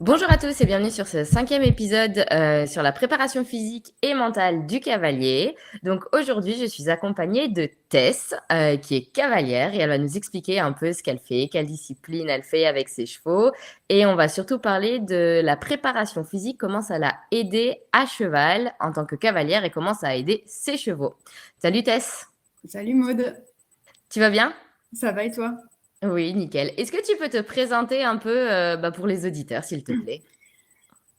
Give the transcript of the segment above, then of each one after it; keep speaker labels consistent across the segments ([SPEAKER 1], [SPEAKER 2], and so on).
[SPEAKER 1] Bonjour à tous et bienvenue sur ce 5e épisode sur la préparation physique et mentale du cavalier. Donc aujourd'hui, je suis accompagnée de Tess, qui est cavalière et elle va nous expliquer un peu ce qu'elle fait, quelle discipline elle fait avec ses chevaux. Et on va surtout parler de la préparation physique, comment ça l'a aidée à cheval en tant que cavalière et comment ça a aidé ses chevaux. Salut Tess,
[SPEAKER 2] Salut Maude,
[SPEAKER 1] tu vas bien?
[SPEAKER 2] ça va et toi?
[SPEAKER 1] Oui, nickel. Est-ce que tu peux te présenter un peu pour les auditeurs, s'il te plaît?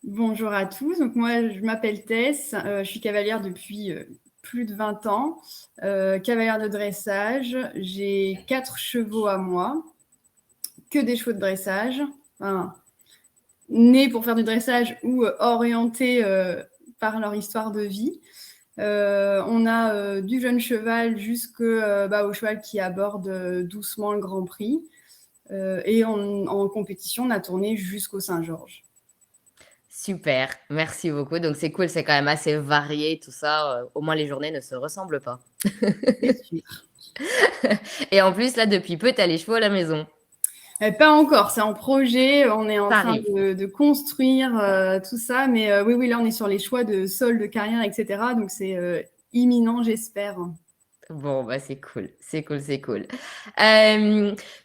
[SPEAKER 2] Bonjour à tous. Donc moi, je m'appelle Tess, je suis cavalière depuis plus de 20 ans, cavalière de dressage. J'ai 4 chevaux à moi, que des chevaux de dressage, enfin, nés pour faire du dressage ou orientés par leur histoire de vie. On a du jeune cheval jusqu'au cheval qui aborde doucement le Grand Prix. Et en compétition, on a tourné jusqu'au Saint-Georges.
[SPEAKER 1] Super, merci beaucoup. Donc c'est cool, c'est quand même assez varié tout ça, au moins les journées ne se ressemblent pas.
[SPEAKER 2] C'est sûr.
[SPEAKER 1] Et en plus là, depuis peu, tu as les chevaux à la maison?
[SPEAKER 2] Pas encore, c'est en projet, on est en
[SPEAKER 1] Ça
[SPEAKER 2] train
[SPEAKER 1] arrive.
[SPEAKER 2] de construire tout ça, mais oui, là on est sur les choix de sol, de carrière, et cetera, donc c'est imminent, j'espère.
[SPEAKER 1] Bon, bah, c'est cool, c'est cool, c'est cool.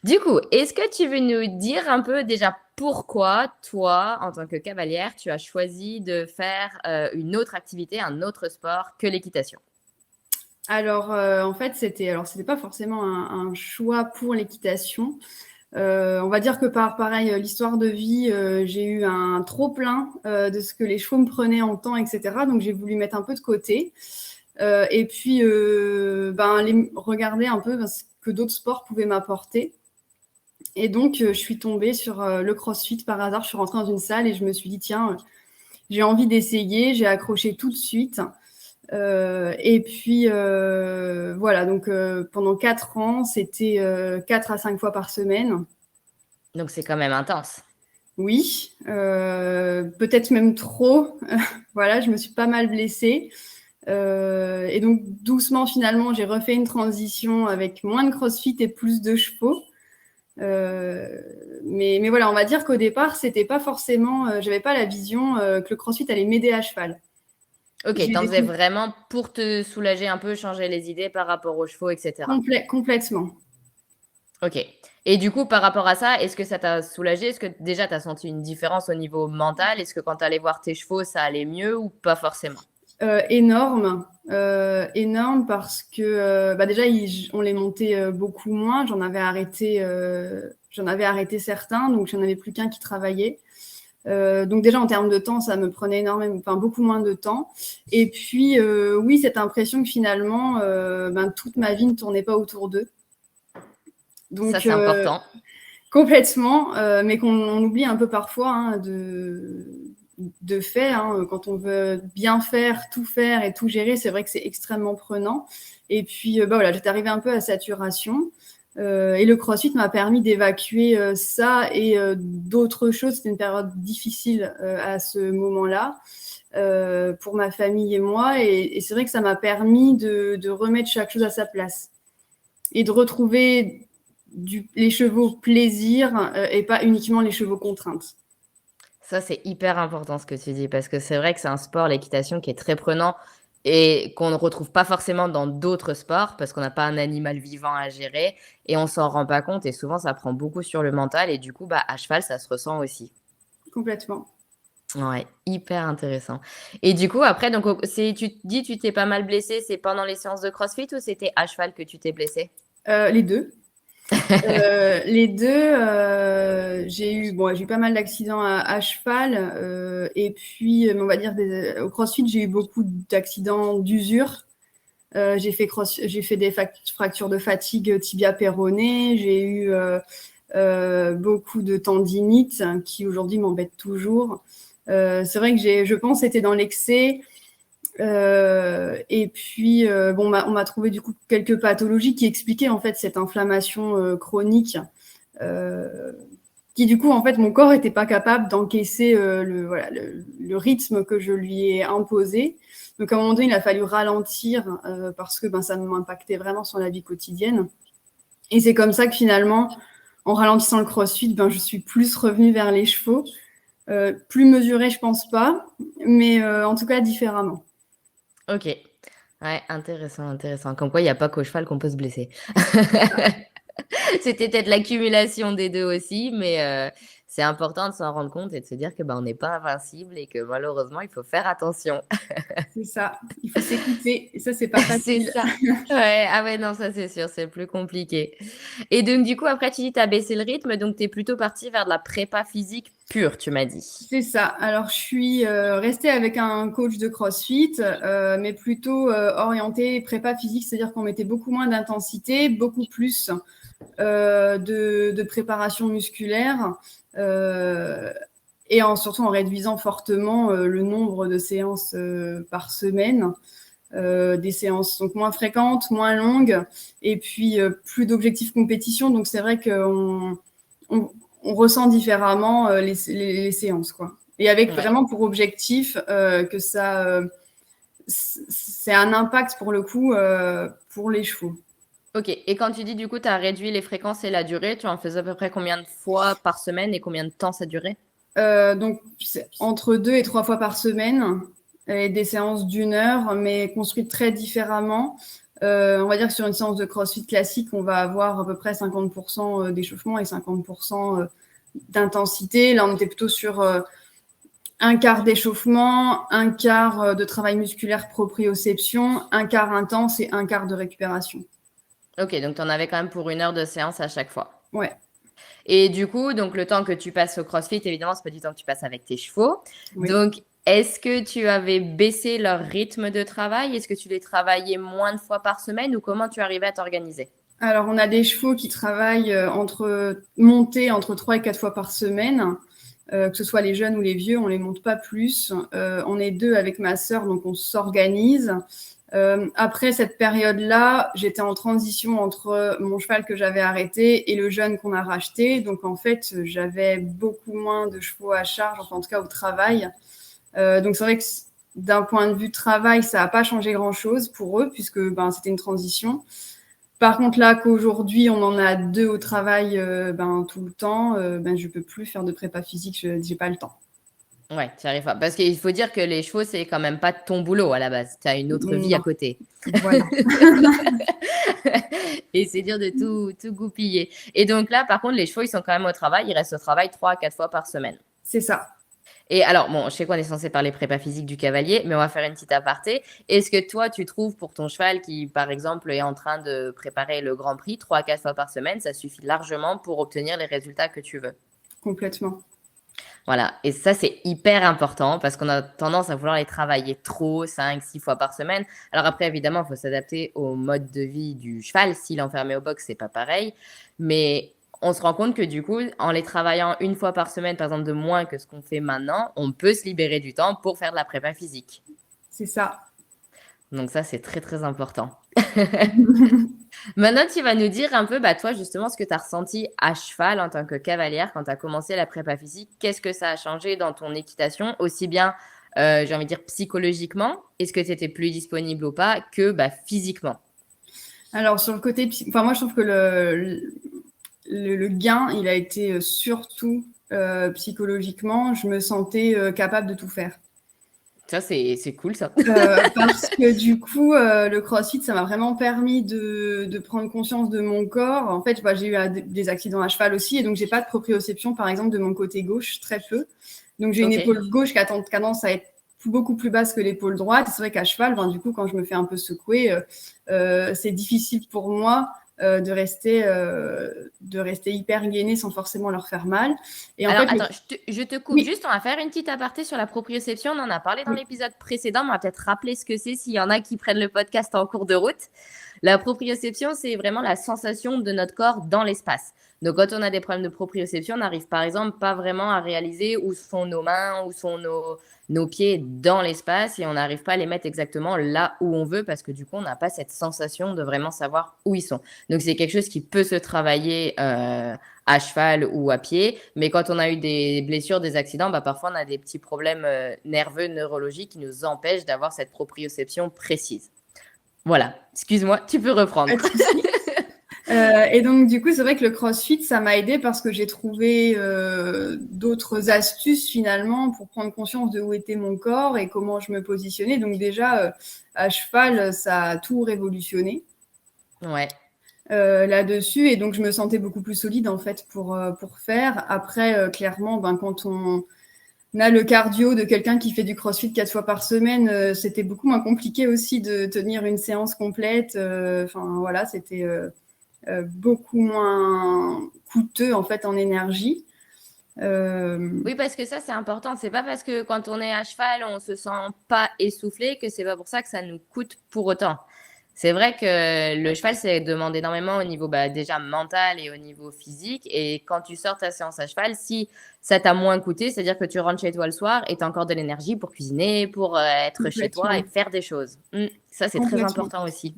[SPEAKER 1] Du coup, est-ce que tu veux nous dire un peu déjà pourquoi toi, en tant que cavalière, tu as choisi de faire, une autre activité, un autre sport que l'équitation?
[SPEAKER 2] Alors, en fait, c'était pas forcément un choix pour l'équitation. On va dire que par pareil, l'histoire de vie, j'ai eu un trop plein, de ce que les chevaux me prenaient en temps et cetera, donc j'ai voulu mettre un peu de côté. Et puis, aller regarder un peu ce que d'autres sports pouvaient m'apporter. Et donc, je suis tombée sur le CrossFit par hasard. Je suis rentrée dans une salle et je me suis dit, tiens, j'ai envie d'essayer. J'ai accroché tout de suite. Et puis, voilà, donc pendant 4 ans, c'était 4 à 5 fois par semaine.
[SPEAKER 1] Donc c'est quand même intense.
[SPEAKER 2] Oui, peut-être même trop. Voilà, je me suis pas mal blessée. Et donc, doucement, finalement, j'ai refait une transition avec moins de CrossFit et plus de chevaux. Mais voilà, on va dire qu'au départ, c'était pas forcément, j'avais pas la vision que le CrossFit allait m'aider à cheval.
[SPEAKER 1] OK,
[SPEAKER 2] J'ai
[SPEAKER 1] tu faisais
[SPEAKER 2] découvert
[SPEAKER 1] vraiment pour te soulager un peu, changer les idées par rapport aux chevaux et cetera?
[SPEAKER 2] complètement.
[SPEAKER 1] OK. Et du coup, par rapport à ça, est-ce que ça t'a soulagé? Est-ce que déjà tu as senti une différence au niveau mental? Est-ce que quand tu allais voir tes chevaux, ça allait mieux ou pas forcément?
[SPEAKER 2] Énorme, énorme parce que déjà on les montait beaucoup moins. J'en avais arrêté certains, donc j'en avais plus qu'un qui travaillait. Donc déjà en termes de temps, ça me prenait énormément, enfin beaucoup moins de temps. Et puis oui, cette impression que finalement, toute ma vie ne tournait pas autour d'eux.
[SPEAKER 1] Ça,
[SPEAKER 2] Donc
[SPEAKER 1] c'est important.
[SPEAKER 2] complètement, mais qu'on oublie un peu parfois hein, de fait. Hein, quand on veut bien faire, tout faire et tout gérer, c'est vrai que c'est extrêmement prenant. Et puis, voilà, j'étais arrivée un peu à saturation. Et le CrossFit m'a permis d'évacuer ça et d'autres choses. C'était une période difficile à ce moment-là pour ma famille et moi. Et c'est vrai que ça m'a permis de remettre chaque chose à sa place et de retrouver les chevaux plaisir et pas uniquement les chevaux contraintes.
[SPEAKER 1] Ça, c'est hyper important ce que tu dis parce que c'est vrai que c'est un sport, l'équitation, qui est très prenant et qu'on ne retrouve pas forcément dans d'autres sports parce qu'on n'a pas un animal vivant à gérer et on s'en rend pas compte et souvent ça prend beaucoup sur le mental et du coup, bah, à cheval, ça se ressent aussi.
[SPEAKER 2] Complètement.
[SPEAKER 1] Ouais, hyper intéressant. Et du coup, après, donc, tu te dis, tu t'es pas mal blessé, c'est pendant les séances de CrossFit ou c'était à cheval que tu t'es blessé?
[SPEAKER 2] Les deux. Les deux, j'ai eu pas mal d'accidents à cheval, et puis, on va dire au CrossFit, j'ai eu beaucoup d'accidents d'usure. J'ai fait des fractures de fatigue tibia péroné. J'ai eu beaucoup de tendinites qui aujourd'hui m'embêtent toujours. C'est vrai que je pense, c'était dans l'excès. Et puis, on m'a trouvé du coup quelques pathologies qui expliquaient en fait cette inflammation chronique, euh, qui du coup en fait mon corps n'était pas capable d'encaisser le rythme que je lui ai imposé. Donc à un moment donné, il a fallu ralentir parce que ça m'impactait vraiment sur la vie quotidienne. Et c'est comme ça que finalement, en ralentissant le CrossFit, je suis plus revenue vers les chevaux. Plus mesuré, je pense pas, mais en tout cas différemment.
[SPEAKER 1] OK. Ouais, intéressant, intéressant. Comme quoi, il y a pas qu'au cheval qu'on peut se blesser. C'était peut-être l'accumulation des 2 aussi, mais c'est important de s'en rendre compte et de se dire que, bah, on n'est pas invincible et que malheureusement, il faut faire attention.
[SPEAKER 2] C'est ça, il faut s'écouter et ça, c'est pas
[SPEAKER 1] C'est
[SPEAKER 2] facile.
[SPEAKER 1] ça. Ouais, ah ouais, non, ça c'est sûr, c'est plus compliqué. Et donc du coup, après tu dis tu as baissé le rythme, donc tu es plutôt partie vers de la prépa physique pure, tu m'as dit?
[SPEAKER 2] C'est ça. Alors, je suis restée avec un coach de CrossFit, mais plutôt orienté prépa physique, c'est-à-dire qu'on mettait beaucoup moins d'intensité, beaucoup plus de préparation musculaire, et surtout en réduisant fortement le nombre de séances par semaine, des séances donc moins fréquentes, moins longues, et puis plus d'objectifs compétition. Donc, c'est vrai qu'on on ressent différemment les séances, quoi. Et avec
[SPEAKER 1] Ouais.
[SPEAKER 2] vraiment pour objectif que ça, c'est un impact pour le coup pour les chevaux.
[SPEAKER 1] OK, et quand tu dis du coup tu as réduit les fréquences et la durée, tu en faisais à peu près combien de fois par semaine et combien de temps ça durait?
[SPEAKER 2] Donc, c'est entre 2 et 3 fois par semaine et des séances d'1 heure, mais construites très différemment. On va dire que sur une séance de CrossFit classique, on va avoir à peu près 50% d'échauffement et 50% d'intensité. Là, on était plutôt sur un quart d'échauffement, un quart de travail musculaire proprioception, un quart intense et un quart de récupération.
[SPEAKER 1] OK, donc tu en avais quand même pour 1 heure de séance à chaque fois.
[SPEAKER 2] Ouais,
[SPEAKER 1] Et du coup, donc le temps que tu passes au CrossFit, évidemment, c'est pas du temps que tu passes avec tes chevaux.
[SPEAKER 2] oui.
[SPEAKER 1] Donc, est-ce que tu avais baissé leur rythme de travail? Est-ce que tu les travaillais moins de fois par semaine ou comment tu arrivais à t'organiser?
[SPEAKER 2] Alors, on a des chevaux qui travaillent montés entre 3 et 4 fois par semaine. Que ce soit les jeunes ou les vieux, on les monte pas plus. On est 2 avec ma sœur, donc on s'organise. Après cette période-là, j'étais en transition entre mon cheval que j'avais arrêté et le jeune qu'on a racheté. Donc en fait, j'avais beaucoup moins de chevaux à charge, enfin en tout cas au travail. Donc c'est vrai que d'un point de vue travail, ça n'a pas changé grand-chose pour eux puisque c'était une transition. Par contre, là, qu'aujourd'hui, on en a 2 au travail tout le temps, je peux plus faire de prépa physique, je n'ai pas le temps.
[SPEAKER 1] Ouais, tu arrives pas. Parce qu'il faut dire que les chevaux, c'est quand même pas ton boulot à la base. Tu as une autre vie à
[SPEAKER 2] Non,
[SPEAKER 1] côté.
[SPEAKER 2] voilà,
[SPEAKER 1] Et c'est dur de tout goupiller. Et donc là, par contre, les chevaux, ils sont quand même au travail. Ils restent au travail 3 à 4 fois par semaine.
[SPEAKER 2] c'est ça.
[SPEAKER 1] Et alors, bon, je sais qu'on est censé parler prépa physique du cavalier, mais on va faire une petite aparté. Est-ce que toi, tu trouves pour ton cheval qui, par exemple, est en train de préparer le Grand Prix 3 à 4 fois par semaine, ça suffit largement pour obtenir les résultats que tu veux?
[SPEAKER 2] Complètement.
[SPEAKER 1] Voilà, et ça, c'est hyper important parce qu'on a tendance à vouloir les travailler trop, 5, 6 fois par semaine. Alors après, évidemment, il faut s'adapter au mode de vie du cheval. S'il est enfermé au box, c'est pas pareil. Mais on se rend compte que du coup, en les travaillant 1 fois par semaine, par exemple, de moins que ce qu'on fait maintenant, on peut se libérer du temps pour faire de la prépa physique.
[SPEAKER 2] C'est ça.
[SPEAKER 1] Donc ça, c'est très, très important. Maintenant, tu vas nous dire un peu, bah, toi, justement, ce que tu as ressenti à cheval en tant que cavalière quand tu as commencé la prépa physique. Qu'est-ce que ça a changé dans ton équitation? Aussi bien, j'ai envie de dire psychologiquement, est-ce que tu étais plus disponible ou pas, que bah, physiquement?
[SPEAKER 2] Alors sur le côté moi je trouve que le gain, il a été surtout psychologiquement. Je me sentais capable de tout faire.
[SPEAKER 1] Ça, c'est cool, ça.
[SPEAKER 2] Parce que du coup, le CrossFit, ça m'a vraiment permis de prendre conscience de mon corps. En fait, j'ai eu des accidents à cheval aussi, et donc j'ai pas de proprioception, par exemple, de mon côté gauche, très peu. Donc j'ai une
[SPEAKER 1] Ok.
[SPEAKER 2] épaule gauche qui a tendance à être beaucoup plus basse que l'épaule droite. C'est vrai qu'à cheval, du coup, quand je me fais un peu secouer, c'est difficile pour moi de rester hyper gainée sans forcément leur faire mal. Et en
[SPEAKER 1] Alors,
[SPEAKER 2] fait,
[SPEAKER 1] attends, je te coupe
[SPEAKER 2] oui,
[SPEAKER 1] juste. On va faire une petite aparté sur la proprioception. On en a parlé dans l'épisode précédent, mais on va peut-être rappeler ce que c'est s'il y en a qui prennent le podcast en cours de route. La proprioception, c'est vraiment la sensation de notre corps dans l'espace. Donc, quand on a des problèmes de proprioception, on n'arrive par exemple pas vraiment à réaliser où sont nos mains, où sont nos pieds dans l'espace et on n'arrive pas à les mettre exactement là où on veut parce que du coup, on n'a pas cette sensation de vraiment savoir où ils sont. Donc, c'est quelque chose qui peut se travailler à cheval ou à pied. Mais quand on a eu des blessures, des accidents, bah, parfois on a des petits problèmes nerveux, neurologiques qui nous empêchent d'avoir cette proprioception précise. Voilà, excuse-moi, tu peux reprendre.
[SPEAKER 2] pas de souci. Et donc, du coup, c'est vrai que le CrossFit, ça m'a aidé parce que j'ai trouvé d'autres astuces finalement pour prendre conscience de où était mon corps et comment je me positionnais. Donc déjà, à cheval, ça a tout révolutionné
[SPEAKER 1] Ouais.
[SPEAKER 2] là-dessus. Et donc, je me sentais beaucoup plus solide en fait pour faire. Après, clairement, quand on a le cardio de quelqu'un qui fait du CrossFit 4 fois par semaine, c'était beaucoup moins compliqué aussi de tenir une séance complète. Enfin, voilà, c'était beaucoup moins coûteux en fait en énergie.
[SPEAKER 1] Oui, parce que ça, c'est important. C'est pas parce que quand on est à cheval, on se sent pas essoufflé que c'est pas pour ça que ça nous coûte pour autant. C'est vrai que le cheval, c'est demande énormément au niveau déjà mental et au niveau physique. Et quand tu sors ta séance à cheval, si ça t'a moins coûté, c'est-à-dire que tu rentres chez toi le soir et tu as encore de l'énergie pour cuisiner, pour être chez toi et
[SPEAKER 2] Complètement.
[SPEAKER 1] faire des choses. Ça, c'est très
[SPEAKER 2] Complètement.
[SPEAKER 1] important aussi.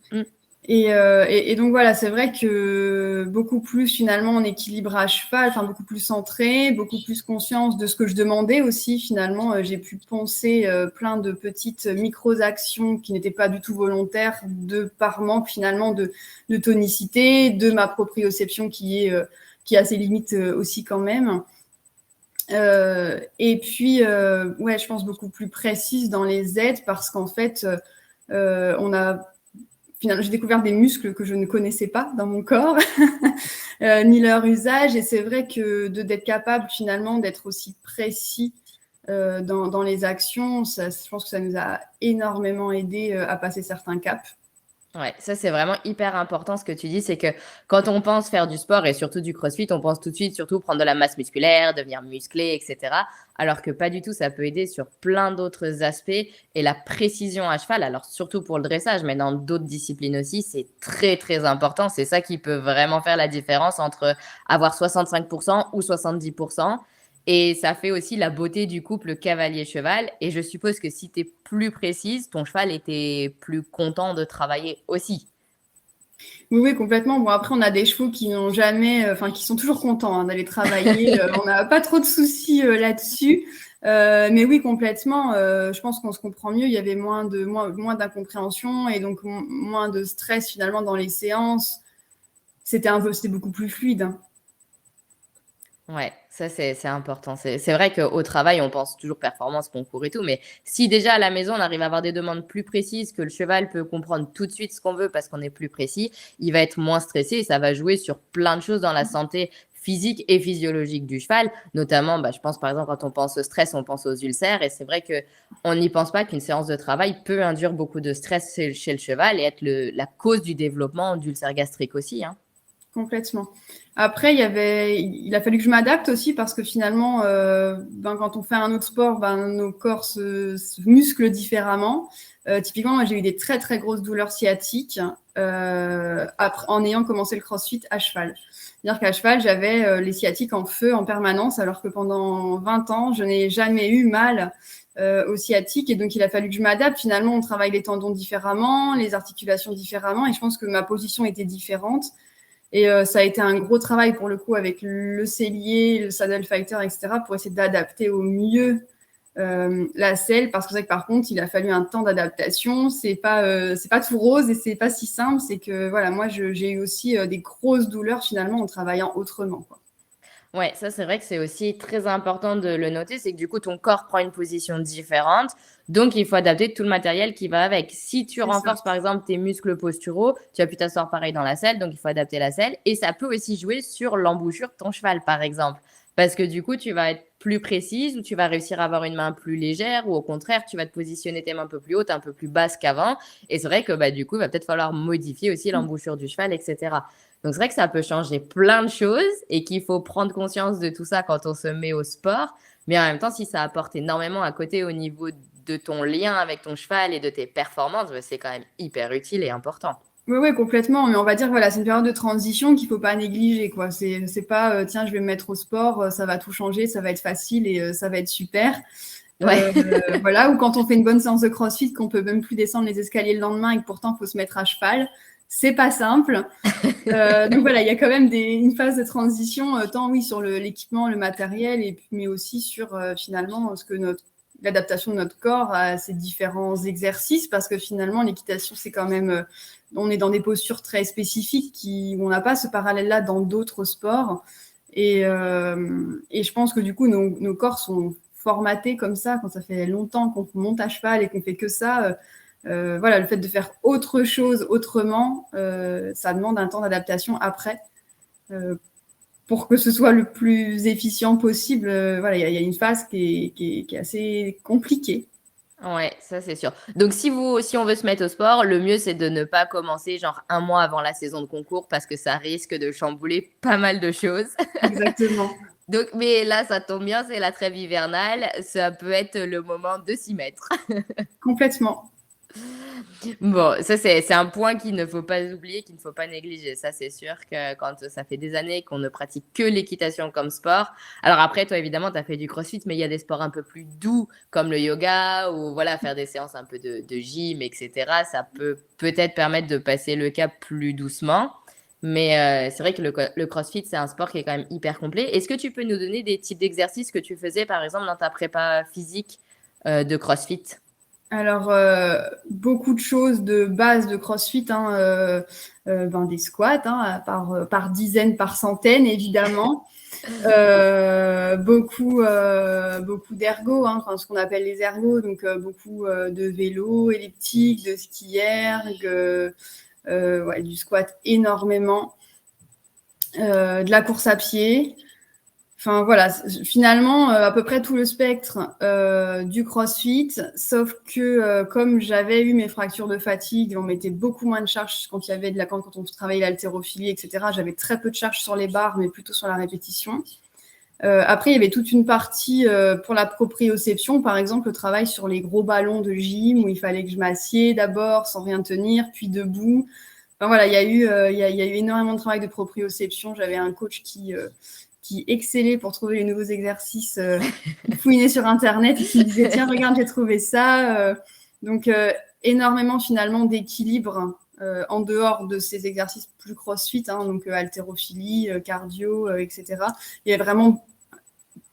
[SPEAKER 2] Et donc voilà, c'est vrai que beaucoup plus finalement en équilibre à cheval, enfin beaucoup plus centré, beaucoup plus conscience de ce que je demandais aussi finalement. J'ai pu penser plein de petites micro-actions qui n'étaient pas du tout volontaires de par manque finalement de tonicité, de ma proprioception qui a ses limites aussi quand même. Et puis, ouais, je pense beaucoup plus précise dans les aides parce qu'en fait, finalement, j'ai découvert des muscles que je ne connaissais pas dans mon corps, ni leur usage. Et c'est vrai que d'être capable finalement d'être aussi précis dans les actions, je pense que ça nous a énormément aidé à passer certains caps.
[SPEAKER 1] Ouais, ça c'est vraiment hyper important ce que tu dis, c'est que quand on pense faire du sport et surtout du CrossFit, on pense tout de suite surtout prendre de la masse musculaire, devenir musclé, etc. Alors que pas du tout, ça peut aider sur plein d'autres aspects et la précision à cheval, alors surtout pour le dressage, mais dans d'autres disciplines aussi, c'est très très important. C'est ça qui peut vraiment faire la différence entre avoir 65% ou 70%. Et ça fait aussi la beauté du couple cavalier-cheval. Et je suppose que si tu es plus précise, ton cheval était plus content de travailler aussi.
[SPEAKER 2] Oui, oui, complètement. Bon, après, on a des chevaux qui n'ont jamais, enfin, qui sont toujours contents d'aller travailler. On n'a pas trop de soucis là-dessus. Mais oui, complètement. Je pense qu'on se comprend mieux. Il y avait moins d'incompréhension et donc moins de stress finalement dans les séances. C'était beaucoup plus fluide, hein.
[SPEAKER 1] Ouais, ça c'est important. C'est vrai qu'au travail, on pense toujours performance, concours et tout, mais si déjà à la maison, on arrive à avoir des demandes plus précises, que le cheval peut comprendre tout de suite ce qu'on veut parce qu'on est plus précis, il va être moins stressé et ça va jouer sur plein de choses dans la santé physique et physiologique du cheval. Notamment, je pense par exemple quand on pense au stress, on pense aux ulcères et c'est vrai que on n'y pense pas qu'une séance de travail peut induire beaucoup de stress chez le cheval et être la cause du développement d'ulcères gastriques aussi, hein.
[SPEAKER 2] Complètement. Après, il a fallu que je m'adapte aussi parce que finalement, quand on fait un autre sport, nos corps se musclent différemment. Typiquement, moi, j'ai eu des très très grosses douleurs sciatiques en ayant commencé le CrossFit à cheval. C'est-à-dire qu'à cheval, j'avais les sciatiques en feu en permanence, alors que pendant 20 ans, je n'ai jamais eu mal aux sciatiques. Et donc, il a fallu que je m'adapte. Finalement, on travaille les tendons différemment, les articulations différemment, et je pense que ma position était différente. Et ça a été un gros travail pour le coup avec le cellier, le saddle fighter, etc. pour essayer d'adapter au mieux la selle. Parce que c'est vrai que par contre, il a fallu un temps d'adaptation. C'est pas tout rose et c'est pas si simple. C'est que voilà, moi, j'ai eu aussi des grosses douleurs finalement en travaillant autrement, quoi.
[SPEAKER 1] Ouais, ça c'est vrai que c'est aussi très important de le noter, c'est que du coup ton corps prend une position différente, donc il faut adapter tout le matériel qui va avec. Si tu
[SPEAKER 2] C'est ça.
[SPEAKER 1] renforces par exemple tes muscles posturaux, tu vas plus t'asseoir pareil dans la selle, donc il faut adapter la selle et ça peut aussi jouer sur l'embouchure de ton cheval par exemple. Parce que du coup, tu vas être plus précise ou tu vas réussir à avoir une main plus légère ou au contraire, tu vas te positionner tes mains un peu plus hautes, un peu plus basses qu'avant. Et c'est vrai que du coup, il va peut-être falloir modifier aussi l'embouchure du cheval, etc. Donc, c'est vrai que ça peut changer plein de choses et qu'il faut prendre conscience de tout ça quand on se met au sport. Mais en même temps, si ça apporte énormément à côté au niveau de ton lien avec ton cheval et de tes performances, c'est quand même hyper utile et important.
[SPEAKER 2] Oui, oui, complètement. Mais on va dire, voilà, c'est une période de transition qu'il faut pas négliger, quoi. C'est pas, tiens, je vais me mettre au sport, ça va tout changer, ça va être facile et ça va être super.
[SPEAKER 1] Ouais.
[SPEAKER 2] Voilà, ou quand on fait une bonne séance de CrossFit, qu'on peut même plus descendre les escaliers le lendemain et que pourtant, il faut se mettre à cheval. C'est pas simple. Donc voilà, il y a quand même une phase de transition, tant oui sur l'équipement, le matériel, mais aussi sur finalement ce que l'adaptation de notre corps à ces différents exercices, parce que finalement, l'équitation, c'est quand même, on est dans des postures très spécifiques où on n'a pas ce parallèle-là dans d'autres sports. Et je pense que du coup, nos corps sont formatés comme ça, quand ça fait longtemps qu'on monte à cheval et qu'on fait que ça. Voilà, le fait de faire autre chose autrement, ça demande un temps d'adaptation après. Pour que ce soit le plus efficient possible, voilà, il y a une phase qui est assez compliquée.
[SPEAKER 1] Ouais, ça c'est sûr. Donc si on veut se mettre au sport, le mieux c'est de ne pas commencer genre un mois avant la saison de concours parce que ça risque de chambouler pas mal de choses.
[SPEAKER 2] Exactement.
[SPEAKER 1] Donc, mais là, ça tombe bien, c'est la trêve hivernale, ça peut être le moment de s'y mettre.
[SPEAKER 2] Complètement.
[SPEAKER 1] Bon, ça c'est un point qu'il ne faut pas oublier, qu'il ne faut pas négliger. Ça, c'est sûr que quand ça fait des années qu'on ne pratique que l'équitation comme sport. Alors après, toi, évidemment, tu as fait du crossfit, mais il y a des sports un peu plus doux, comme le yoga, ou voilà, faire des séances un peu de gym, etc. Ça peut peut-être permettre de passer le cap plus doucement. Mais c'est vrai que le crossfit, c'est un sport qui est quand même hyper complet. Est-ce que tu peux nous donner des types d'exercices que tu faisais, par exemple, dans ta prépa physique de crossfit?
[SPEAKER 2] Alors, beaucoup de choses de base de CrossFit, hein, des squats, hein, par dizaines, par centaines, évidemment. Beaucoup d'ergo, hein, enfin, ce qu'on appelle les ergos, donc beaucoup de vélo, elliptique, de ski erg, ouais, du squat énormément, de la course à pied. Enfin voilà, finalement, à peu près tout le spectre du CrossFit, sauf que comme j'avais eu mes fractures de fatigue, on mettait beaucoup moins de charge quand il y avait quand on travaillait l'haltérophilie, etc. J'avais très peu de charge sur les barres, mais plutôt sur la répétition. Après, il y avait toute une partie pour la proprioception, par exemple, le travail sur les gros ballons de gym où il fallait que je m'assieds d'abord sans rien tenir, puis debout. Enfin voilà, il y a eu énormément de travail de proprioception. J'avais un coach qui excellait pour trouver les nouveaux exercices, fouiner sur Internet et qui me disait tiens, regarde, j'ai trouvé ça. Donc, énormément finalement d'équilibre en dehors de ces exercices plus crossfit, hein, donc haltérophilie, cardio, etc. Il y avait vraiment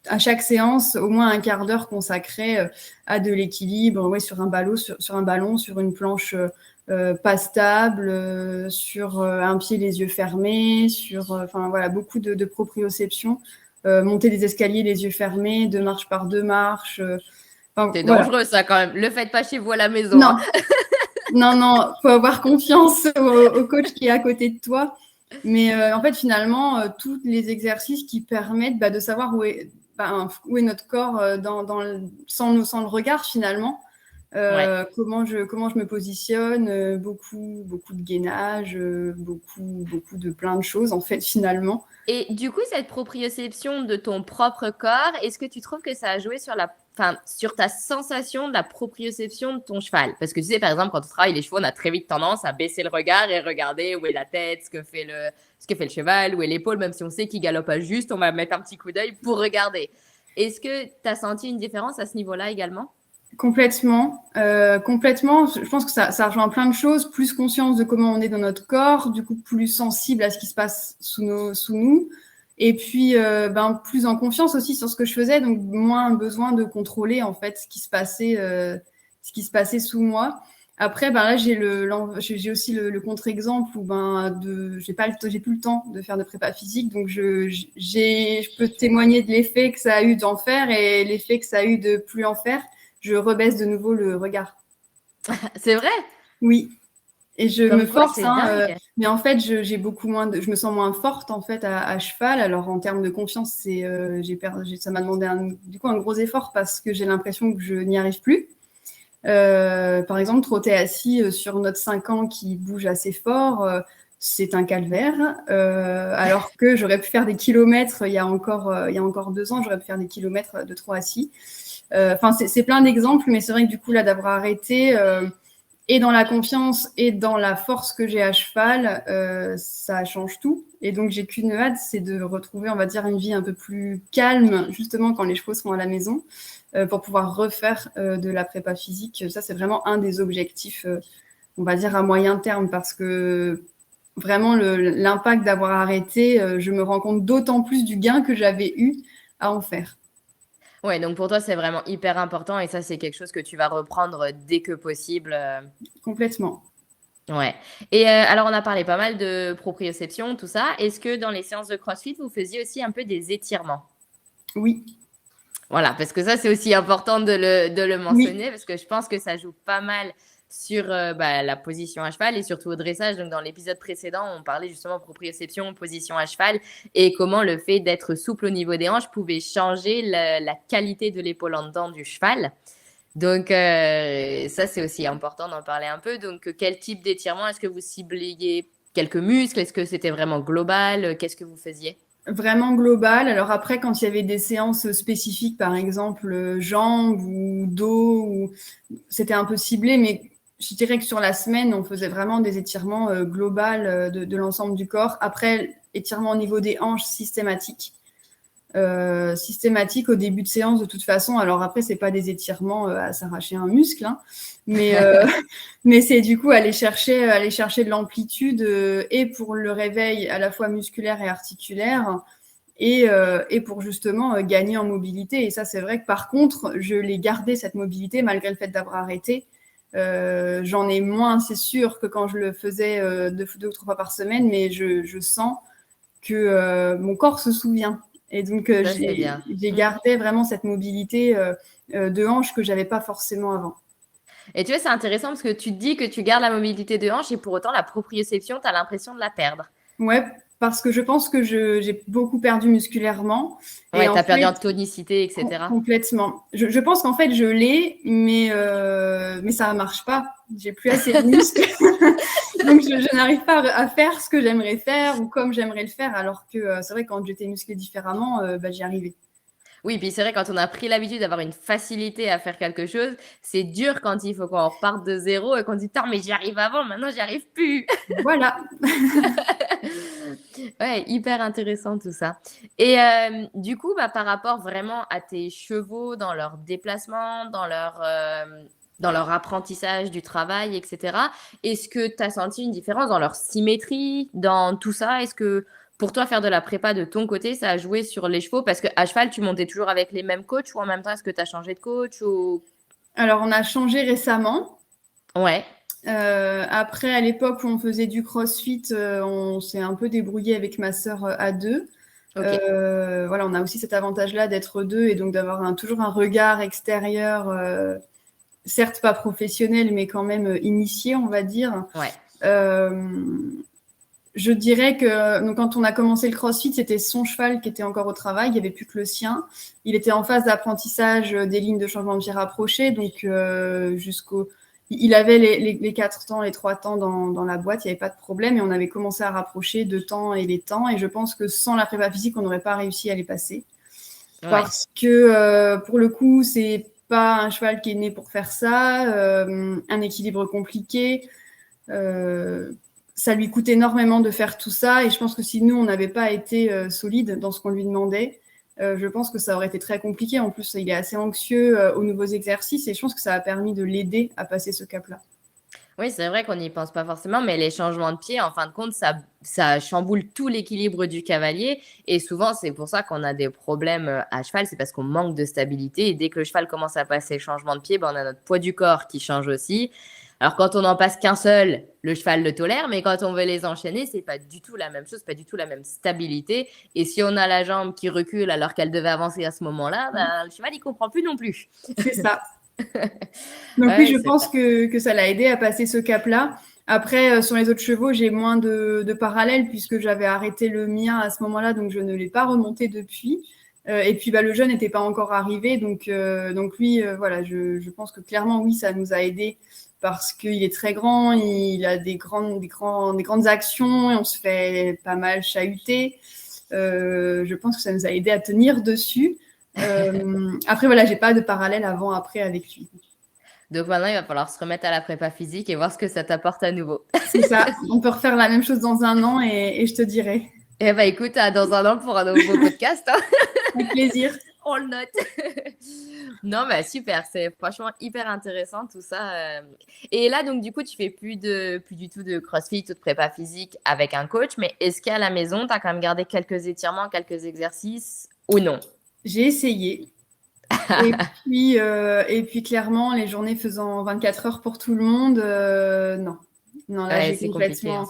[SPEAKER 2] à chaque séance au moins un quart d'heure consacré à de l'équilibre, ouais, sur un ballon, sur une planche pas stable, sur un pied les yeux fermés, enfin voilà, beaucoup de proprioception, monter des escaliers les yeux fermés, 2 marches par 2 marches.
[SPEAKER 1] C'est
[SPEAKER 2] Voilà.
[SPEAKER 1] dangereux ça quand même. Le faites pas chez vous à la maison, hein.
[SPEAKER 2] Non, non, faut avoir confiance au coach qui est à côté de toi. Mais en fait, finalement, tous les exercices qui permettent de savoir où est notre corps sans le regard, finalement.
[SPEAKER 1] Ouais.
[SPEAKER 2] Comment je me positionne, beaucoup de gainage, beaucoup de plein de choses, en fait, finalement.
[SPEAKER 1] Et du coup, cette proprioception de ton propre corps, est-ce que tu trouves que ça a joué sur ta sensation de la proprioception de ton cheval? Parce que tu sais, par exemple, quand on travaille les chevaux, on a très vite tendance à baisser le regard et regarder où est la tête, ce que fait le cheval, où est l'épaule, même si on sait qu'il galope pas juste, on va mettre un petit coup d'œil pour regarder. Est-ce que tu as senti une différence à ce niveau-là également?
[SPEAKER 2] Complètement, complètement. Je pense que ça rejoint plein de choses. Plus conscience de comment on est dans notre corps, du coup plus sensible à ce qui se passe sous nous, et puis plus en confiance aussi sur ce que je faisais, donc moins besoin de contrôler en fait ce qui se passait sous moi. Après, là j'ai aussi le contre-exemple où j'ai plus le temps de faire de prépa physique, donc je peux témoigner de l'effet que ça a eu d'en faire et l'effet que ça a eu de plus en faire. Je rebaisse de nouveau le regard.
[SPEAKER 1] C'est vrai?
[SPEAKER 2] Oui. Et je me
[SPEAKER 1] Comme quoi,
[SPEAKER 2] force,
[SPEAKER 1] c'est
[SPEAKER 2] hein,
[SPEAKER 1] dingue.
[SPEAKER 2] mais en fait, je me sens moins forte en fait à cheval. Alors en termes de confiance, ça m'a demandé un gros effort parce que j'ai l'impression que je n'y arrive plus. Par exemple, trotter assis sur notre 5 ans qui bouge assez fort, c'est un calvaire. Alors que j'aurais pu faire des kilomètres il y a encore 2 ans, j'aurais pu faire des kilomètres de trop assis. Enfin, c'est plein d'exemples, mais c'est vrai que du coup, là, d'avoir arrêté, et dans la confiance et dans la force que j'ai à cheval, ça change tout. Et donc, j'ai qu'une hâte, c'est de retrouver, on va dire, une vie un peu plus calme, justement, quand les chevaux seront à la maison, pour pouvoir refaire de la prépa physique. Ça, c'est vraiment un des objectifs, on va dire, à moyen terme, parce que vraiment, l'impact d'avoir arrêté, je me rends compte d'autant plus du gain que j'avais eu à en faire.
[SPEAKER 1] Ouais, donc pour toi, c'est vraiment hyper important et ça, c'est quelque chose que tu vas reprendre dès que possible.
[SPEAKER 2] Complètement.
[SPEAKER 1] Ouais. Et alors, on a parlé pas mal de proprioception, tout ça. Est-ce que dans les séances de CrossFit, vous faisiez aussi un peu des étirements?
[SPEAKER 2] Oui,
[SPEAKER 1] Voilà, parce que ça, c'est aussi important de le
[SPEAKER 2] oui.
[SPEAKER 1] mentionner, parce que je pense que ça joue pas mal sur la position à cheval et surtout au dressage. Donc, dans l'épisode précédent, on parlait justement proprioception, position à cheval et comment le fait d'être souple au niveau des hanches pouvait changer la qualité de l'épaule en dedans du cheval. Donc, ça, c'est aussi important d'en parler un peu. Donc, quel type d'étirement? Est-ce que vous cibliez quelques muscles? Est-ce que c'était vraiment global? Qu'est-ce que vous faisiez?
[SPEAKER 2] Vraiment global. Alors après, quand il y avait des séances spécifiques, par exemple jambes ou dos, c'était un peu ciblé, mais je dirais que sur la semaine, on faisait vraiment des étirements global de l'ensemble du corps. Après, étirement au niveau des hanches systématique. Systématique au début de séance de toute façon. Alors après, c'est pas des étirements à s'arracher un muscle, hein, mais, mais c'est du coup aller chercher de l'amplitude et pour le réveil à la fois musculaire et articulaire et pour justement gagner en mobilité. Et ça, c'est vrai que par contre, je l'ai gardé cette mobilité malgré le fait d'avoir arrêté. J'en ai moins, c'est sûr, que quand je le faisais 2 ou 3 fois par semaine, mais je sens que mon corps se souvient. Et donc,
[SPEAKER 1] Ça, c'est bien.
[SPEAKER 2] j'ai gardé vraiment cette mobilité de hanche que j'avais pas forcément avant.
[SPEAKER 1] Et tu vois, c'est intéressant parce que tu te dis que tu gardes la mobilité de hanche et pour autant, la proprioception, tu as l'impression de la perdre.
[SPEAKER 2] Ouais, parce que je pense que j'ai beaucoup perdu musculairement. Et
[SPEAKER 1] Ouais, tu
[SPEAKER 2] en
[SPEAKER 1] as perdu
[SPEAKER 2] fait,
[SPEAKER 1] en tonicité, etc.
[SPEAKER 2] complètement. Je pense qu'en fait, je l'ai, mais ça ne marche pas. J'ai plus assez de muscles. Donc, je n'arrive pas à faire ce que j'aimerais faire ou comme j'aimerais le faire, alors que c'est vrai, quand j'étais musclée différemment, j'y arrivais.
[SPEAKER 1] Oui, puis c'est vrai, quand on a pris l'habitude d'avoir une facilité à faire quelque chose, c'est dur quand il faut qu'on reparte de zéro et qu'on dit, putain, mais j'y arrive avant, maintenant j'y arrive plus.
[SPEAKER 2] Voilà.
[SPEAKER 1] Ouais, hyper intéressant tout ça. Et du coup, par rapport vraiment à tes chevaux dans leur déplacement, dans leur apprentissage du travail, etc., est-ce que tu as senti une différence dans leur symétrie, dans tout ça? Est-ce que pour toi, faire de la prépa de ton côté, ça a joué sur les chevaux? Parce qu'à cheval, tu montais toujours avec les mêmes coachs ou en même temps, est-ce que tu as changé de coach ou...
[SPEAKER 2] Alors, on a changé récemment.
[SPEAKER 1] Ouais,
[SPEAKER 2] Après, à l'époque où on faisait du crossfit, on s'est un peu débrouillé avec ma sœur à deux.
[SPEAKER 1] ok.
[SPEAKER 2] Voilà, on a aussi cet avantage-là d'être deux et donc d'avoir toujours un regard extérieur, certes pas professionnel, mais quand même initié, on va dire.
[SPEAKER 1] Ouais.
[SPEAKER 2] Euh, je dirais que donc, quand on a commencé le crossfit, c'était son cheval qui était encore au travail, il n'y avait plus que le sien. Il était en phase d'apprentissage des lignes de changement de pied rapprochées, donc jusqu'au il avait les 4 temps, les 3 temps dans la boîte, il n'y avait pas de problème. Et on avait commencé à rapprocher 2 temps et les temps. Et je pense que sans la prépa physique, on n'aurait pas réussi à les passer.
[SPEAKER 1] Ouais.
[SPEAKER 2] Parce que pour le coup, c'est pas un cheval qui est né pour faire ça. Un équilibre compliqué. Ça lui coûte énormément de faire tout ça. Et je pense que si nous, on n'avait pas été solide dans ce qu'on lui demandait, je pense que ça aurait été très compliqué. En plus, il est assez anxieux aux nouveaux exercices et je pense que ça a permis de l'aider à passer ce cap-là.
[SPEAKER 1] Oui, c'est vrai qu'on n'y pense pas forcément, mais les changements de pied, en fin de compte, ça chamboule tout l'équilibre du cavalier. Et souvent, c'est pour ça qu'on a des problèmes à cheval, c'est parce qu'on manque de stabilité. Et dès que le cheval commence à passer changement de pied, on a notre poids du corps qui change aussi. Alors, quand on n'en passe qu'un seul, le cheval le tolère, mais quand on veut les enchaîner, c'est pas du tout la même chose, pas du tout la même stabilité. Et si on a la jambe qui recule alors qu'elle devait avancer à ce moment-là, le cheval, il comprend plus non plus.
[SPEAKER 2] C'est ça. Donc oui,
[SPEAKER 1] Ouais,
[SPEAKER 2] je
[SPEAKER 1] c'est
[SPEAKER 2] pense
[SPEAKER 1] ça.
[SPEAKER 2] que ça l'a aidé à passer ce cap-là. Après, sur les autres chevaux, j'ai moins de parallèles puisque j'avais arrêté le mien à ce moment-là, donc je ne l'ai pas remonté depuis. Et puis le jeune n'était pas encore arrivé, donc lui, voilà, je pense que clairement, oui, ça nous a aidé parce qu'il est très grand, il a des grandes actions et on se fait pas mal chahuter. Je pense que ça nous a aidé à tenir dessus. Après, voilà, j'ai pas de parallèle avant-après avec lui.
[SPEAKER 1] Donc maintenant, il va falloir se remettre à la prépa physique et voir ce que ça t'apporte à nouveau.
[SPEAKER 2] C'est ça. On peut refaire la même chose dans un an et je te dirai.
[SPEAKER 1] Eh ben écoute, dans un an pour un nouveau podcast, hein.
[SPEAKER 2] Avec plaisir.
[SPEAKER 1] On le note. Non, mais super, c'est franchement hyper intéressant tout ça. Et là, donc du coup, tu fais plus du tout de CrossFit ou de prépa physique avec un coach, mais est-ce qu'à la maison, tu as quand même gardé quelques étirements, quelques exercices ou non?
[SPEAKER 2] J'ai essayé. Et puis clairement, les journées faisant 24 heures pour tout le monde, non. Non, là, j'ai
[SPEAKER 1] C'est compliqué. Hein.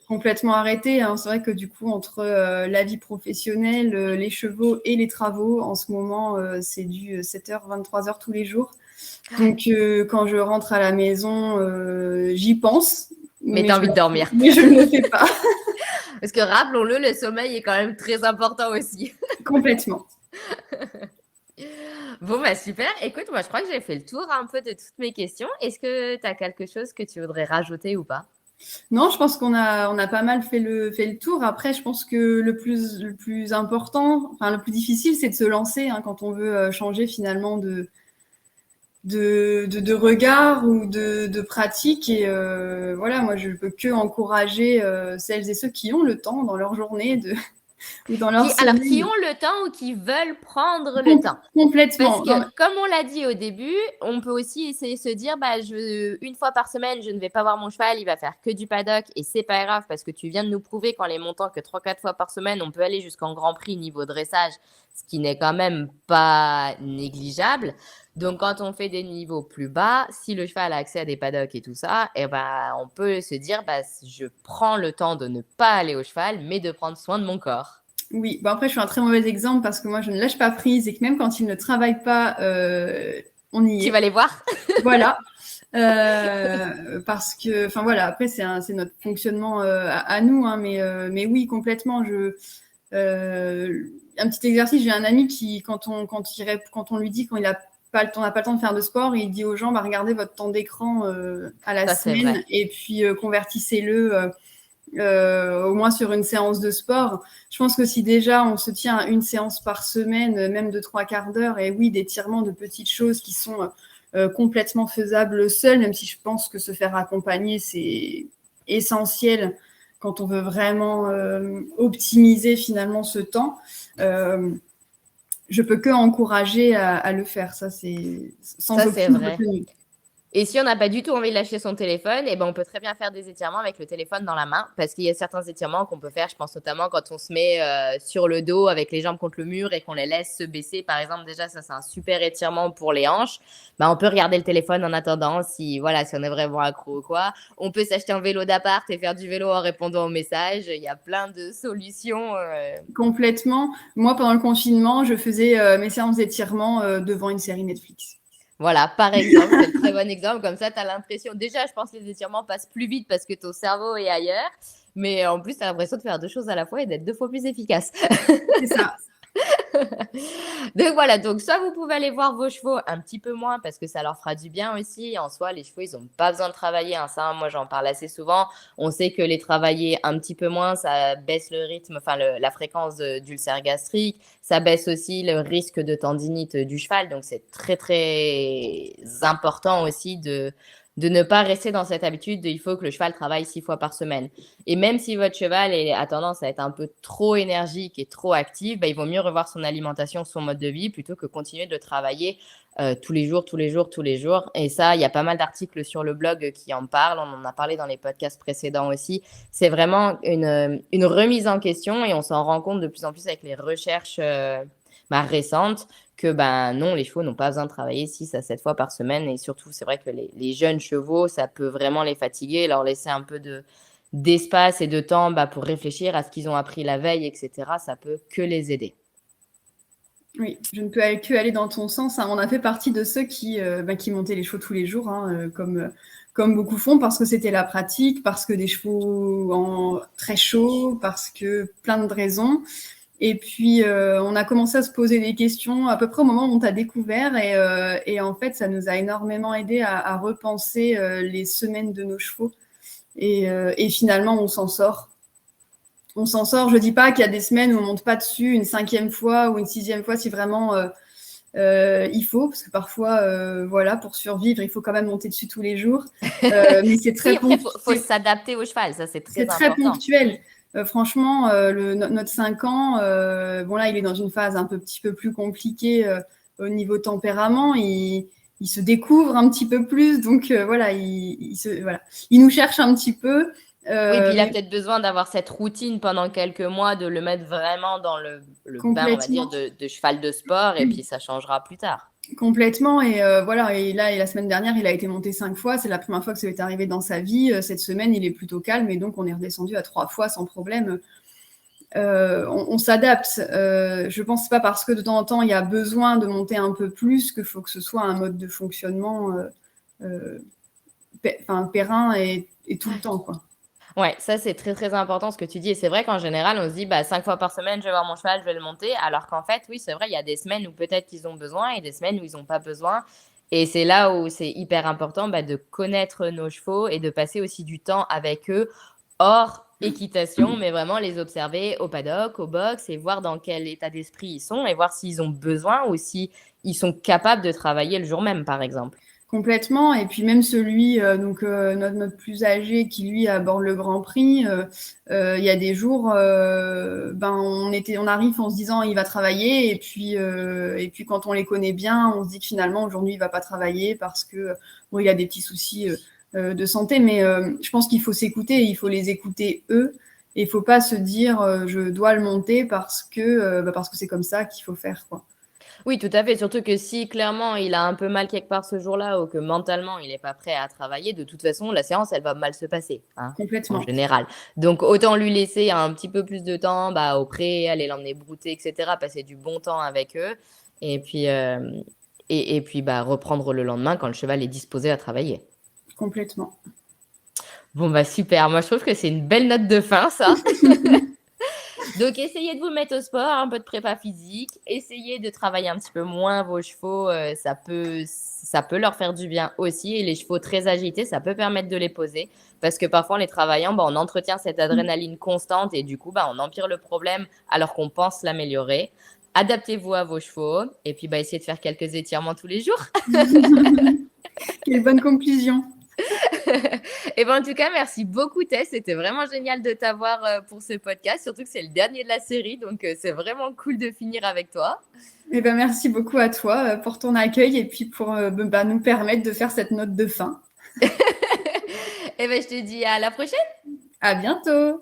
[SPEAKER 2] complètement arrêté. Hein. C'est vrai que du coup, entre la vie professionnelle, les chevaux et les travaux, en ce moment, c'est du 7h, 23h tous les jours. Donc, quand je rentre à la maison, j'y pense.
[SPEAKER 1] Mais t'as envie de dormir.
[SPEAKER 2] Mais je ne le fais pas.
[SPEAKER 1] Parce que rappelons-le, le sommeil est quand même très important aussi.
[SPEAKER 2] Complètement.
[SPEAKER 1] Bon, bah super. Écoute, moi, je crois que j'ai fait le tour un peu de toutes mes questions. Est-ce que tu as quelque chose que tu voudrais rajouter ou pas?
[SPEAKER 2] Non, je pense qu'on a pas mal fait le tour. Après, je pense que le plus important, enfin, le plus difficile, c'est de se lancer hein, quand on veut changer finalement de regard ou de pratique. Et voilà, moi, je peux que encourager celles et ceux qui ont le temps dans leur journée ou dans leur
[SPEAKER 1] Alors,
[SPEAKER 2] semaine.
[SPEAKER 1] qui ont le temps ou qui veulent prendre le temps.
[SPEAKER 2] Complètement.
[SPEAKER 1] Parce que, comme on l'a dit au début, on peut aussi essayer de se dire, une fois par semaine, je ne vais pas voir mon cheval, il va faire que du paddock et c'est pas grave parce que tu viens de nous prouver qu'en les montant que 3-4 fois par semaine, on peut aller jusqu'en Grand Prix niveau dressage, ce qui n'est quand même pas négligeable. Donc, quand on fait des niveaux plus bas, si le cheval a accès à des paddocks et tout ça, on peut se dire, je prends le temps de ne pas aller au cheval, mais de prendre soin de mon corps.
[SPEAKER 2] Oui, bon après je suis un très mauvais exemple parce que moi je ne lâche pas prise et que même quand ils ne travaillent pas, on y est.
[SPEAKER 1] Tu vas les voir.
[SPEAKER 2] Voilà. Parce que, enfin voilà, après c'est notre fonctionnement à nous, hein, mais oui complètement. Un petit exercice, j'ai un ami qui quand on lui dit qu'on n'a pas le temps de faire de sport, il dit aux gens regardez votre temps d'écran à la semaine et puis convertissez-le. Au moins sur une séance de sport. Je pense que si déjà on se tient à une séance par semaine, même de 3/4 d'heure, et oui, d'étirements, de petites choses qui sont complètement faisables seules, même si je pense que se faire accompagner, c'est essentiel quand on veut vraiment optimiser finalement ce temps. Je peux que encourager à le faire. Ça, c'est sans aucune retenue.
[SPEAKER 1] Et si on n'a pas du tout envie de lâcher son téléphone, on peut très bien faire des étirements avec le téléphone dans la main parce qu'il y a certains étirements qu'on peut faire, je pense notamment quand on se met sur le dos avec les jambes contre le mur et qu'on les laisse se baisser. Par exemple, déjà, ça, c'est un super étirement pour les hanches. On peut regarder le téléphone en attendant si on est vraiment accro ou quoi. On peut s'acheter un vélo d'appart et faire du vélo en répondant aux messages. Il y a plein de solutions.
[SPEAKER 2] Complètement. Moi, pendant le confinement, je faisais mes séances d'étirement devant une série Netflix.
[SPEAKER 1] Voilà, par exemple, c'est un très bon exemple. Comme ça, tu as l'impression… Déjà, je pense que les étirements passent plus vite parce que ton cerveau est ailleurs. Mais en plus, tu as l'impression de faire 2 choses à la fois et d'être 2 fois plus efficace.
[SPEAKER 2] C'est ça.
[SPEAKER 1] Donc voilà, donc soit vous pouvez aller voir vos chevaux un petit peu moins parce que ça leur fera du bien aussi. En soi, les chevaux, ils n'ont pas besoin de travailler. Hein. Ça, moi, j'en parle assez souvent. On sait que les travailler un petit peu moins, ça baisse le rythme, la fréquence d'ulcère gastrique. Ça baisse aussi le risque de tendinite du cheval. Donc, c'est très, très important aussi de ne pas rester dans cette habitude il faut que le cheval travaille 6 fois par semaine. Et même si votre cheval a tendance à être un peu trop énergique et trop actif, il vaut mieux revoir son alimentation, son mode de vie, plutôt que continuer de le travailler tous les jours. Et ça, il y a pas mal d'articles sur le blog qui en parlent. On en a parlé dans les podcasts précédents aussi. C'est vraiment une remise en question et on s'en rend compte de plus en plus avec les recherches récentes que non, les chevaux n'ont pas besoin de travailler 6 à 7 fois par semaine. Et surtout, c'est vrai que les jeunes chevaux, ça peut vraiment les fatiguer, leur laisser un peu d'espace et de temps pour réfléchir à ce qu'ils ont appris la veille, etc. Ça peut que les aider.
[SPEAKER 2] Oui, je ne peux que aller dans ton sens. Hein. On a fait partie de ceux qui montaient les chevaux tous les jours, hein, comme beaucoup font, parce que c'était la pratique, parce que des chevaux très chauds, parce que plein de raisons. Et puis, on a commencé à se poser des questions à peu près au moment où on t'a découvert. Et en fait, ça nous a énormément aidé à repenser les semaines de nos chevaux. Et finalement, on s'en sort. On s'en sort. Je ne dis pas qu'il y a des semaines où on ne monte pas dessus une 5e fois ou une 6e fois si vraiment il faut. Parce que parfois, pour survivre, il faut quand même monter dessus tous les jours. Mais c'est très
[SPEAKER 1] ponctuel. Il faut s'adapter au cheval. Ça, c'est très important.
[SPEAKER 2] C'est très ponctuel. Franchement, notre 5 ans, là, il est dans une phase un petit peu plus compliquée au niveau tempérament. Il se découvre un petit peu plus. Donc, il nous cherche un petit peu.
[SPEAKER 1] Oui, puis il a
[SPEAKER 2] Mais
[SPEAKER 1] peut-être besoin d'avoir cette routine pendant quelques mois, de le mettre vraiment dans le bain, on va dire,
[SPEAKER 2] complètement.
[SPEAKER 1] de cheval de sport, et puis ça changera plus tard.
[SPEAKER 2] Complètement. Et voilà. Et là, et la semaine dernière, il a été monté 5 fois. C'est la première fois que ça lui est arrivé dans sa vie. Cette semaine, il est plutôt calme. Et donc, on est redescendu à 3 fois sans problème. On s'adapte. Je pense pas parce que de temps en temps, il y a besoin de monter un peu plus qu'il faut que ce soit un mode de fonctionnement euh, périn et tout le temps, quoi.
[SPEAKER 1] Ouais, ça c'est très, très important ce que tu dis et c'est vrai qu'en général, on se dit: «Bah, 5 fois par semaine, je vais voir mon cheval, je vais le monter», alors qu'en fait, oui, c'est vrai, il y a des semaines où peut-être qu'ils ont besoin et des semaines où ils ont pas besoin et c'est là où c'est hyper important, bah, de connaître nos chevaux et de passer aussi du temps avec eux hors équitation, mais vraiment les observer au paddock, au box et voir dans quel état d'esprit ils sont et voir s'ils ont besoin ou si ils sont capables de travailler le jour même, par exemple.
[SPEAKER 2] Complètement. Et puis même celui, notre plus âgé qui lui aborde le Grand Prix, il y a des jours, on arrive en se disant il va travailler, et puis quand on les connaît bien, on se dit que finalement aujourd'hui il va pas travailler parce que bon, il a des petits soucis de santé. Mais je pense qu'il faut s'écouter, il faut les écouter eux, et il faut pas se dire je dois le monter parce que c'est comme ça qu'il faut faire, quoi.
[SPEAKER 1] Oui, tout à fait. Surtout que si clairement il a un peu mal quelque part ce jour-là ou que mentalement il n'est pas prêt à travailler, de toute façon, la séance, elle va mal se passer, hein, en
[SPEAKER 2] Complètement.
[SPEAKER 1] général. Donc autant lui laisser un petit peu plus de temps, bah, au pré, aller l'emmener brouter, et cetera, passer du bon temps avec eux et puis, et puis, bah, reprendre le lendemain quand le cheval est disposé à travailler.
[SPEAKER 2] Complètement.
[SPEAKER 1] Bon, bah, super. Moi, je trouve que c'est une belle note de fin, ça. Donc, essayez de vous mettre au sport, un peu de prépa physique, essayez de travailler un petit peu moins vos chevaux, ça peut leur faire du bien aussi et les chevaux très agités, ça peut permettre de les poser parce que parfois en les travaillant, bah, on entretient cette adrénaline constante et du coup, bah, on empire le problème alors qu'on pense l'améliorer. Adaptez-vous à vos chevaux et puis, bah, essayez de faire quelques étirements tous les jours.
[SPEAKER 2] Quelle bonne conclusion.
[SPEAKER 1] Et ben, en tout cas, merci beaucoup Tess, c'était vraiment génial de t'avoir, pour ce podcast, surtout que c'est le dernier de la série donc c'est vraiment cool de finir avec toi.
[SPEAKER 2] Eh ben, merci beaucoup à toi pour ton accueil et puis pour nous permettre de faire cette note de fin.
[SPEAKER 1] Et ben, je te dis à la prochaine.
[SPEAKER 2] À bientôt!